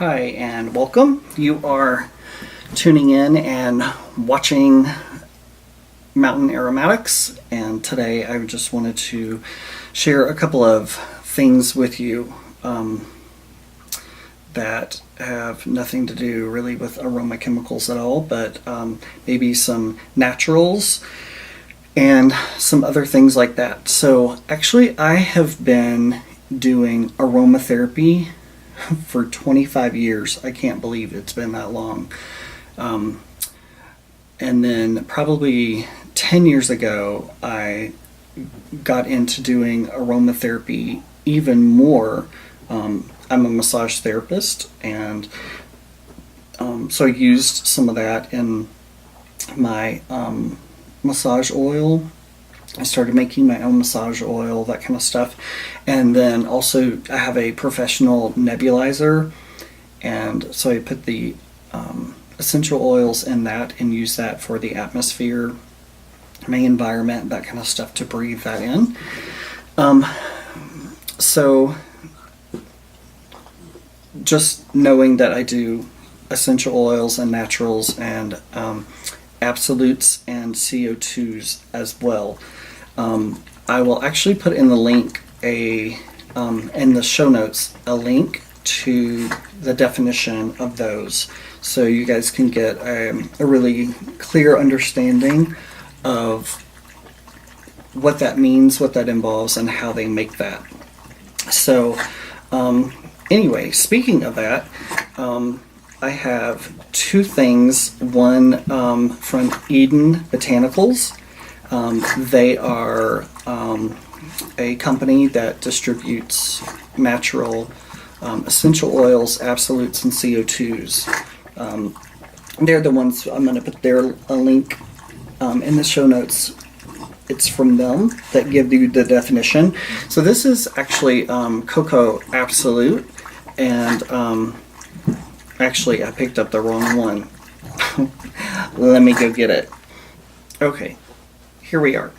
Hi and welcome. You are tuning in and watching Mountain Aromatics, and today I just wanted to share a couple of things with you that have nothing to do really with aroma chemicals at all, but maybe some naturals and some other things like that. So actually I have been doing aromatherapy for 25 years. I can't believe it's been that long. And then probably 10 years ago, I got into doing aromatherapy even more. I'm a massage therapist, and so I used some of that in my massage oil. I started making my own massage oil, that kind of stuff. And then also I have a professional nebulizer, and so I put the essential oils in that and use that for the atmosphere, my environment, that kind of stuff, to breathe that in. So just knowing that I do essential oils and naturals and absolutes and CO2s as well. I will actually put in the link in the show notes a link to the definition of those, so you guys can get a really clear understanding of what that means, what that involves, and how they make that. So anyway, speaking of that, I have two things. One from Eden Botanicals. They are a company that distributes natural essential oils, absolutes, and CO2s. They're the ones, I'm going to put a link in the show notes. It's from them that give you the definition. So this is actually Cocoa Absolute, and actually I picked up the wrong one. Let me go get it. Okay, here we are.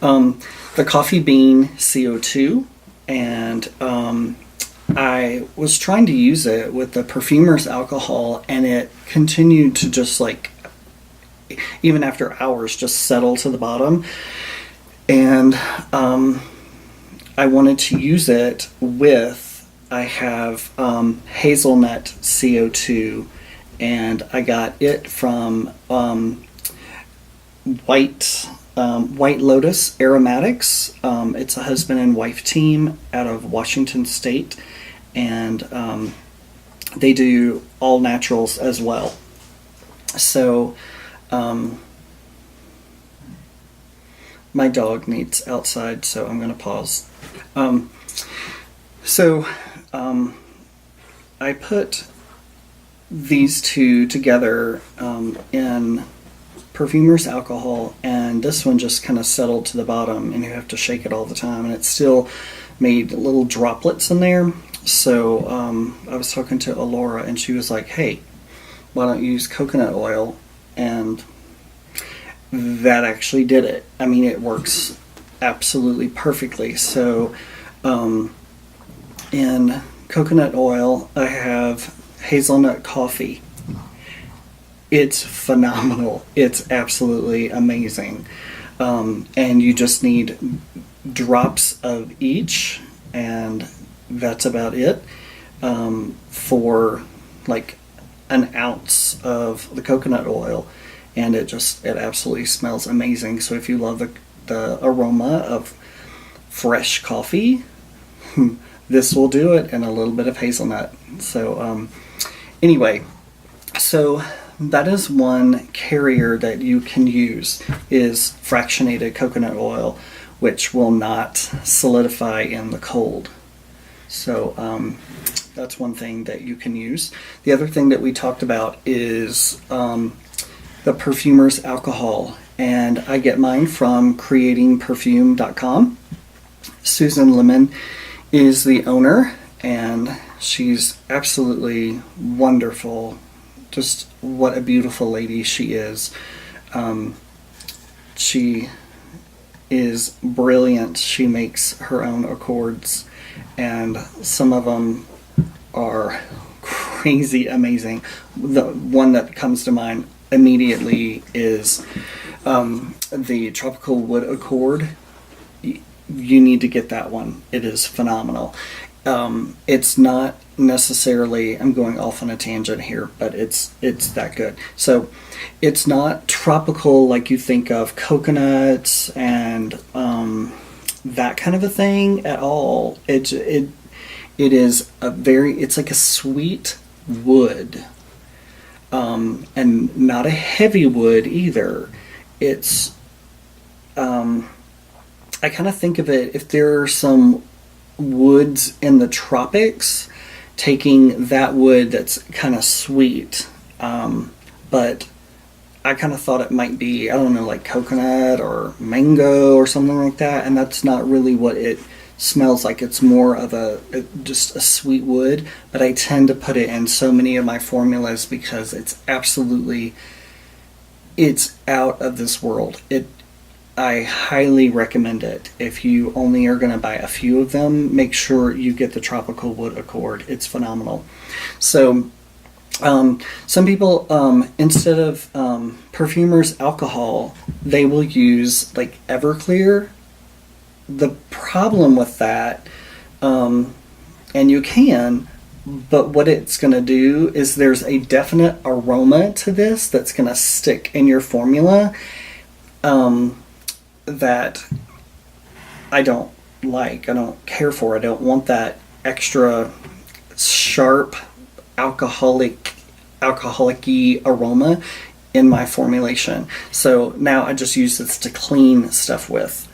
The coffee bean CO2, and I was trying to use it with the Perfumer's alcohol, and it continued to just, like, even after hours, just settle to the bottom. And I wanted to use it with, I have hazelnut CO2, and I got it from White Lotus Aromatics. It's a husband and wife team out of Washington State, and they do all naturals as well. So my dog needs outside, so I'm going to pause. I put these two together in Perfumer's alcohol, and this one just kind of settled to the bottom, and you have to shake it all the time, and it still made little droplets in there. So I was talking to Alora, and she was like, hey, why don't you use coconut oil? And that actually did it. I mean, it works absolutely perfectly. So in coconut oil, I have hazelnut coffee. It's phenomenal. It's absolutely amazing. And you just need drops of each, and that's about it, for like an ounce of the coconut oil. And it absolutely smells amazing. So if you love the aroma of fresh coffee, this will do it, and a little bit of hazelnut. So anyway, so that is one carrier that you can use, is fractionated coconut oil, which will not solidify in the cold. So that's one thing that you can use. The other thing that we talked about is the Perfumer's alcohol, and I get mine from creatingperfume.com. Susan Lemon is the owner, and she's absolutely wonderful. Just what a beautiful lady she is. She is brilliant. She makes her own accords, and some of them are crazy amazing. The one that comes to mind immediately is the Tropical Wood Accord. You need to get that one. It is phenomenal. It's not necessarily, I'm going off on a tangent here, but it's that good. So it's not tropical like you think of coconuts and that kind of a thing at all. It is it's like a sweet wood, and not a heavy wood either. It's I kind of think of it, if there are some woods in the tropics, taking that wood that's kind of sweet, but I kind of thought it might be, I don't know, like coconut or mango or something like that, and that's not really what it smells like. It's more of just a sweet wood, but I tend to put it in so many of my formulas because it's out of this world. I highly recommend it. If you only are going to buy a few of them, make sure you get the Tropical Wood Accord. It's phenomenal. So some people, instead of Perfumer's alcohol, they will use like Everclear. The problem with that, and you can, but what it's going to do is there's a definite aroma to this that's going to stick in your formula, that I don't like. I don't care for. I don't want that extra sharp alcoholic-y aroma in my formulation. So now I just use this to clean stuff with.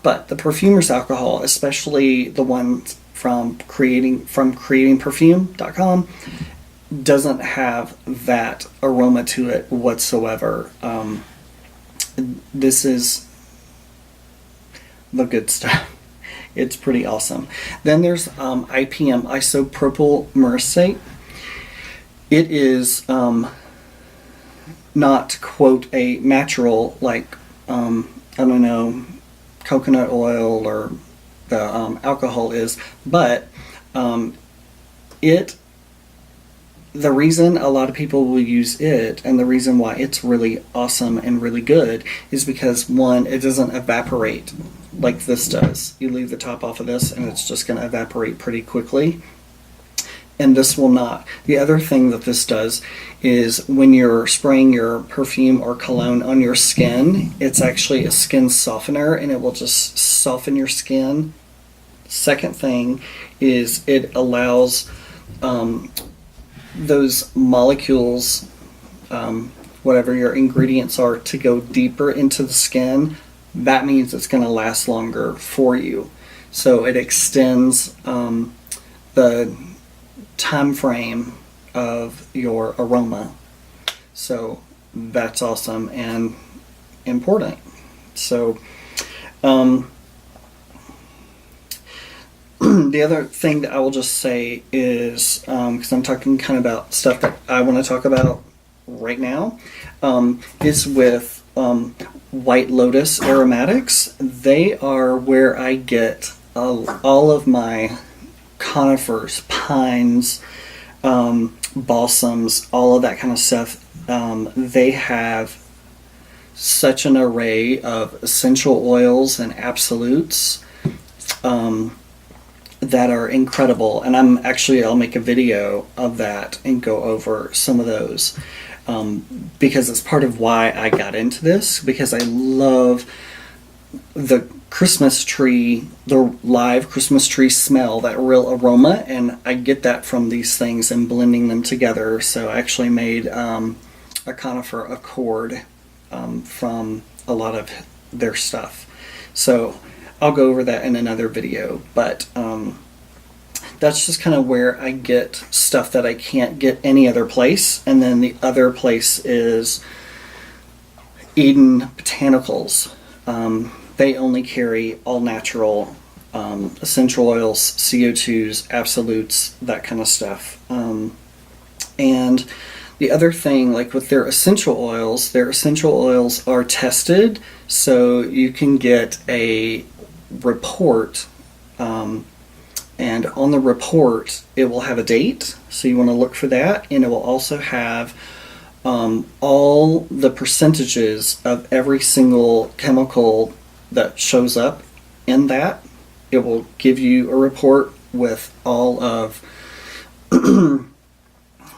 But the Perfumer's alcohol, especially the ones from creatingperfume.com, doesn't have that aroma to it whatsoever. This is the good stuff. It's pretty awesome. Then there's IPM, isopropyl myrcete. It is not, quote, a natural, like, I don't know, coconut oil or the alcohol is, but the reason a lot of people will use it, and the reason why it's really awesome and really good, is because, one, it doesn't evaporate like this does. You leave the top off of this and it's just going to evaporate pretty quickly, and this will not. The other thing that this does is when you're spraying your perfume or cologne on your skin, it's actually a skin softener, and it will just soften your skin. Second thing is it allows those molecules, whatever your ingredients are, to go deeper into the skin. That means it's going to last longer for you. So it extends the time frame of your aroma. So that's awesome and important. So the other thing that I will just say is, because I'm talking kind of about stuff that I want to talk about right now, is with White Lotus Aromatics. They are where I get all of my conifers, pines, balsams, all of that kind of stuff. They have such an array of essential oils and absolutes that are incredible, and I'll make a video of that and go over some of those, because it's part of why I got into this, because I love the Christmas tree, the live Christmas tree smell, that real aroma, and I get that from these things and blending them together. So I actually made a conifer accord from a lot of their stuff. So I'll go over that in another video, but that's just kind of where I get stuff that I can't get any other place. And then the other place is Eden Botanicals. They only carry all natural essential oils, CO2s, absolutes, that kind of stuff. And the other thing, like with their essential oils are tested, so you can get a report, and And on the report, it will have a date, so you want to look for that, and it will also have all the percentages of every single chemical that shows up in that. It will give you a report with all of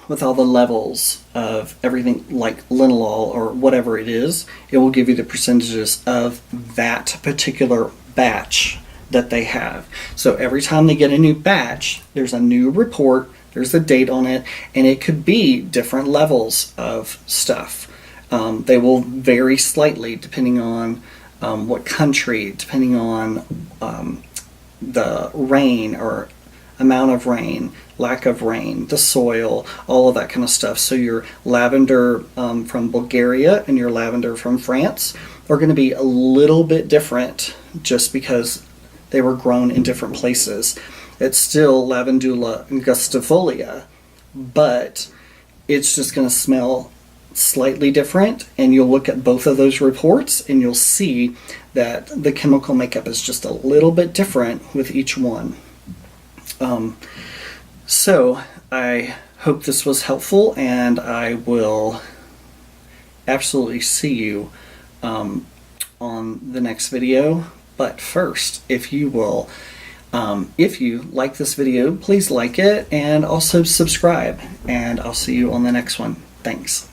with all the levels of everything, like linalool or whatever it is. It will give you the percentages of that particular batch that they have. So every time they get a new batch, there's a new report, there's a date on it, and it could be different levels of stuff. They will vary slightly depending on what country, depending on the rain or amount of rain, lack of rain, the soil, all of that kind of stuff. So your lavender from Bulgaria and your lavender from France are going to be a little bit different just because they were grown in different places. It's still Lavandula angustifolia, but it's just going to smell slightly different, and you'll look at both of those reports and you'll see that the chemical makeup is just a little bit different with each one. So I hope this was helpful, and I will absolutely see you on the next video. But first, if you like this video, please like it and also subscribe, and I'll see you on the next one. Thanks.